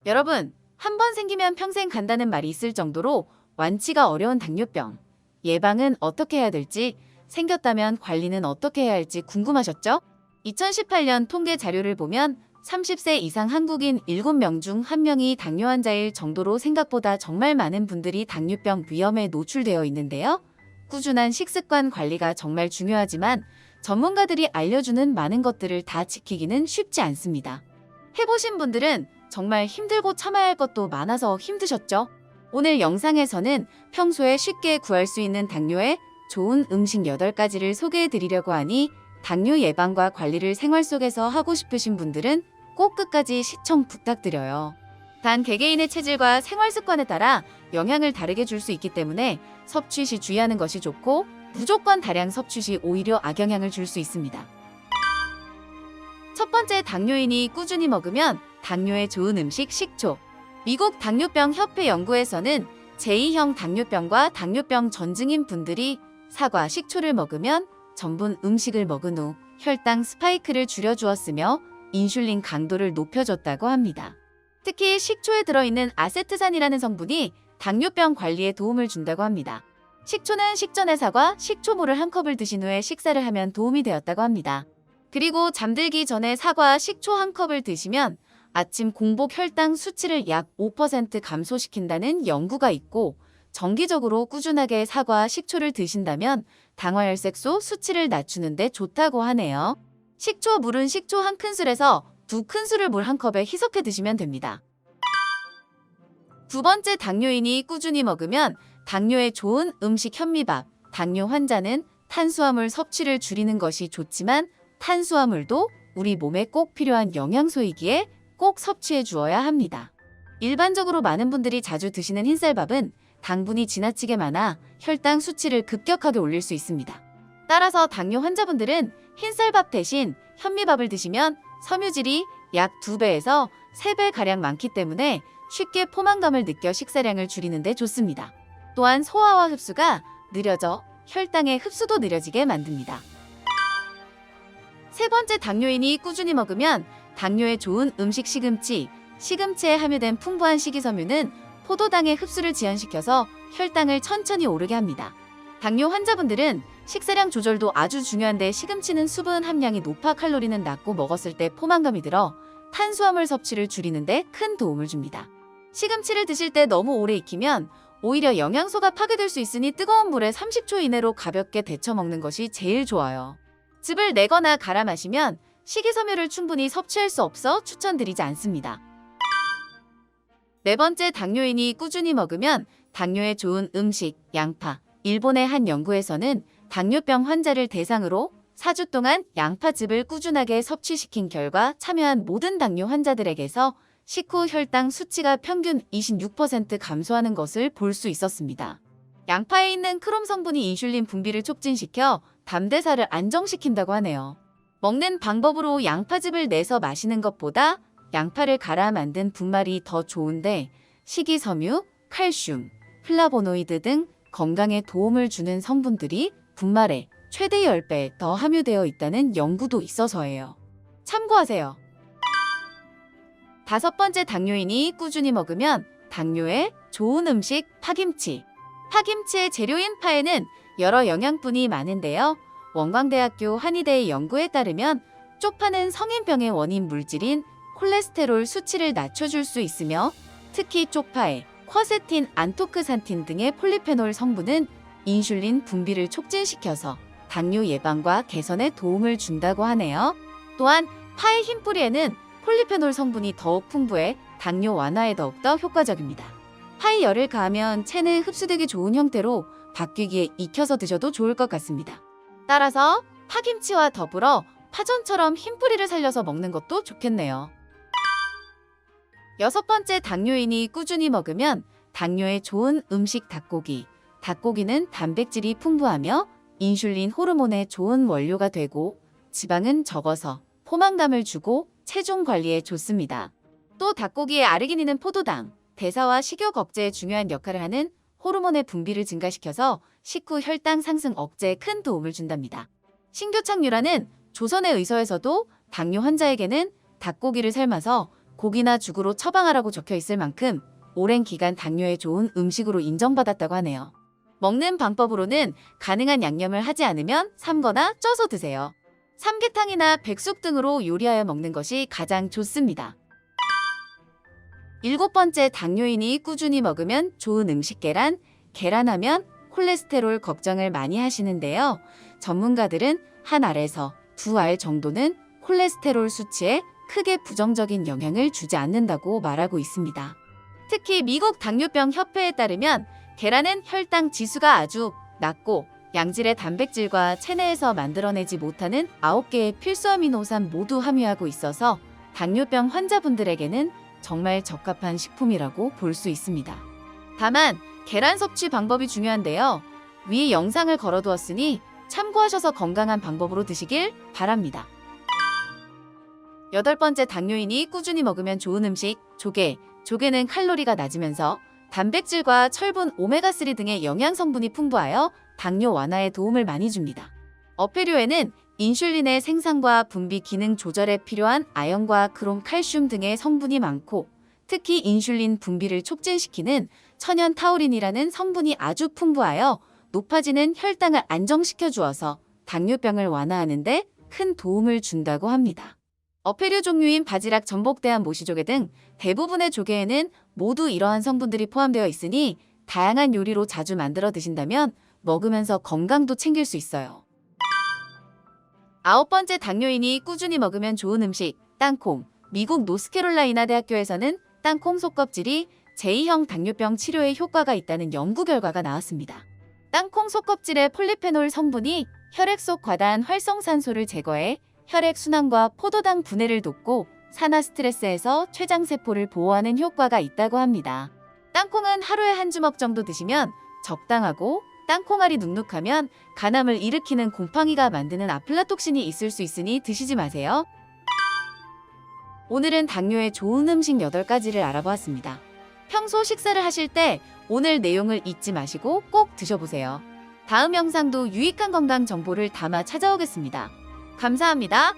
여러분, 한 번 생기면 평생 간다는 말이 있을 정도로 완치가 어려운 당뇨병. 예방은 어떻게 해야 될지, 생겼다면 관리는 어떻게 해야 할지 궁금하셨죠? 2018년 통계 자료를 보면 30세 이상 한국인 7명 중 1명이 당뇨 환자일 정도로 생각보다 정말 많은 분들이 당뇨병 위험에 노출되어 있는데요. 꾸준한 식습관 관리가 정말 중요하지만 전문가들이 알려주는 많은 것들을 다 지키기는 쉽지 않습니다. 해보신 분들은 정말 힘들고 참아야 할 것도 많아서 힘드셨죠? 오늘 영상에서는 평소에 쉽게 구할 수 있는 당뇨에 좋은 음식 8가지를 소개해 드리려고 하니 당뇨 예방과 관리를 생활 속에서 하고 싶으신 분들은 꼭 끝까지 시청 부탁드려요. 단 개개인의 체질과 생활 습관에 따라 영향을 다르게 줄 수 있기 때문에 섭취 시 주의하는 것이 좋고 무조건 다량 섭취 시 오히려 악영향을 줄 수 있습니다. 첫 번째, 당뇨인이 꾸준히 먹으면 당뇨에 좋은 음식 식초. 미국 당뇨병 협회 연구에서는 제2형 당뇨병과 당뇨병 전증인 분들이 사과, 식초를 먹으면 전분 음식을 먹은 후 혈당 스파이크를 줄여주었으며 인슐린 강도를 높여줬다고 합니다. 특히 식초에 들어있는 아세트산이라는 성분이 당뇨병 관리에 도움을 준다고 합니다. 식초는 식전에 사과, 식초물을 한 컵을 드신 후에 식사를 하면 도움이 되었다고 합니다. 그리고 잠들기 전에 사과, 식초 한 컵을 드시면 아침 공복 혈당 수치를 약 5% 감소시킨다는 연구가 있고, 정기적으로 꾸준하게 사과, 식초를 드신다면 당화혈색소 수치를 낮추는 데 좋다고 하네요. 식초 물은 식초 한 큰술에서 2큰술을 물 한 컵에 희석해 드시면 됩니다. 두 번째, 당뇨인이 꾸준히 먹으면 당뇨에 좋은 음식 현미밥. 당뇨 환자는 탄수화물 섭취를 줄이는 것이 좋지만 탄수화물도 우리 몸에 꼭 필요한 영양소이기에 꼭 섭취해 주어야 합니다. 일반적으로 많은 분들이 자주 드시는 흰쌀밥은 당분이 지나치게 많아 혈당 수치를 급격하게 올릴 수 있습니다. 따라서 당뇨 환자분들은 흰쌀밥 대신 현미밥을 드시면 섬유질이 약 2배에서 3배가량 많기 때문에 쉽게 포만감을 느껴 식사량을 줄이는 데 좋습니다. 또한 소화와 흡수가 느려져 혈당의 흡수도 느려지게 만듭니다. 세 번째, 당뇨인이 꾸준히 먹으면 당뇨에 좋은 음식 시금치. 시금치에 함유된 풍부한 식이섬유는 포도당의 흡수를 지연시켜서 혈당을 천천히 오르게 합니다. 당뇨 환자분들은 식사량 조절도 아주 중요한데 시금치는 수분 함량이 높아 칼로리는 낮고 먹었을 때 포만감이 들어 탄수화물 섭취를 줄이는 데 큰 도움을 줍니다. 시금치를 드실 때 너무 오래 익히면 오히려 영양소가 파괴될 수 있으니 뜨거운 물에 30초 이내로 가볍게 데쳐 먹는 것이 제일 좋아요. 즙을 내거나 갈아 마시면 식이섬유를 충분히 섭취할 수 없어 추천드리지 않습니다. 네 번째, 당뇨인이 꾸준히 먹으면 당뇨에 좋은 음식 양파. 일본의 한 연구에서는 당뇨병 환자를 대상으로 4주 동안 양파즙을 꾸준하게 섭취시킨 결과 참여한 모든 당뇨 환자들에게서 식후 혈당 수치가 평균 26% 감소하는 것을 볼 수 있었습니다. 양파에 있는 크롬 성분이 인슐린 분비를 촉진시켜 담대사를 안정시킨다고 하네요. 먹는 방법으로 양파즙을 내서 마시는 것보다 양파를 갈아 만든 분말이 더 좋은데 식이섬유, 칼슘, 플라보노이드 등 건강에 도움을 주는 성분들이 분말에 최대 10배 더 함유되어 있다는 연구도 있어서예요. 참고하세요. 다섯 번째, 당뇨인이 꾸준히 먹으면 당뇨에 좋은 음식 파김치. 파김치의 재료인 파에는 여러 영양분이 많은데요. 원광대학교 한의대의 연구에 따르면 쪽파는 성인병의 원인 물질인 콜레스테롤 수치를 낮춰줄 수 있으며 특히 쪽파에 쿼세틴, 안토크산틴 등의 폴리페놀 성분은 인슐린 분비를 촉진시켜서 당뇨 예방과 개선에 도움을 준다고 하네요. 또한 파의 흰 뿌리에는 폴리페놀 성분이 더욱 풍부해 당뇨 완화에 더욱더 효과적입니다. 파에 열을 가하면 체내에 흡수되기 좋은 형태로 바뀌기에 익혀서 드셔도 좋을 것 같습니다. 따라서 파김치와 더불어 파전처럼 흰 뿌리를 살려서 먹는 것도 좋겠네요. 여섯 번째, 당뇨인이 꾸준히 먹으면 당뇨에 좋은 음식 닭고기. 닭고기는 단백질이 풍부하며 인슐린 호르몬에 좋은 원료가 되고 지방은 적어서 포만감을 주고 체중 관리에 좋습니다. 또 닭고기의 아르기닌은 포도당, 대사와 식욕 억제에 중요한 역할을 하는 호르몬의 분비를 증가시켜서 식후 혈당 상승 억제에 큰 도움을 준답니다. 신교착유라는 조선의 의서에서도 당뇨 환자에게는 닭고기를 삶아서 고기나 죽으로 처방하라고 적혀 있을 만큼 오랜 기간 당뇨에 좋은 음식으로 인정받았다고 하네요. 먹는 방법으로는 가능한 양념을 하지 않으면 삶거나 쪄서 드세요. 삼계탕이나 백숙 등으로 요리하여 먹는 것이 가장 좋습니다. 7번째, 당뇨인이 꾸준히 먹으면 좋은 음식 계란. 계란하면 콜레스테롤 걱정을 많이 하시는데요. 전문가들은 한 알에서 두 알 정도는 콜레스테롤 수치에 크게 부정적인 영향을 주지 않는다고 말하고 있습니다. 특히 미국 당뇨병 협회에 따르면 계란은 혈당 지수가 아주 낮고 양질의 단백질과 체내에서 만들어내지 못하는 9개의 필수 아미노산 모두 함유하고 있어서 당뇨병 환자분들에게는 정말 적합한 식품이라고 볼 수 있습니다. 다만 계란 섭취 방법이 중요한데요. 위에 영상을 걸어두었으니 참고하셔서 건강한 방법으로 드시길 바랍니다. 8번째, 당뇨인이 꾸준히 먹으면 좋은 음식. 조개. 조개는 칼로리가 낮으면서 단백질과 철분, 오메가3 등의 영양 성분이 풍부하여 당뇨 완화에 도움을 많이 줍니다. 어패류에는 인슐린의 생산과 분비 기능 조절에 필요한 아연과 크롬, 칼슘 등의 성분이 많고 특히 인슐린 분비를 촉진시키는 천연 타우린이라는 성분이 아주 풍부하여 높아지는 혈당을 안정시켜 주어서 당뇨병을 완화하는 데 큰 도움을 준다고 합니다. 어패류 종류인 바지락, 전복대한, 모시조개 등 대부분의 조개에는 모두 이러한 성분들이 포함되어 있으니 다양한 요리로 자주 만들어 드신다면 먹으면서 건강도 챙길 수 있어요. 9번째, 당뇨인이 꾸준히 먹으면 좋은 음식. 땅콩. 미국 노스캐롤라이나 대학교에서는 땅콩 속껍질이 제2형 당뇨병 치료에 효과가 있다는 연구 결과가 나왔습니다. 땅콩 속껍질의 폴리페놀 성분이 혈액 속 과다한 활성산소를 제거해 혈액 순환과 포도당 분해를 돕고 산화 스트레스에서 췌장세포를 보호하는 효과가 있다고 합니다. 땅콩은 하루에 한 주먹 정도 드시면 적당하고 땅콩알이 눅눅하면 간암을 일으키는 곰팡이가 만드는 아플라톡신이 있을 수 있으니 드시지 마세요. 오늘은 당뇨에 좋은 음식 8가지를 알아보았습니다. 평소 식사를 하실 때 오늘 내용을 잊지 마시고 꼭 드셔보세요. 다음 영상도 유익한 건강 정보를 담아 찾아오겠습니다. 감사합니다.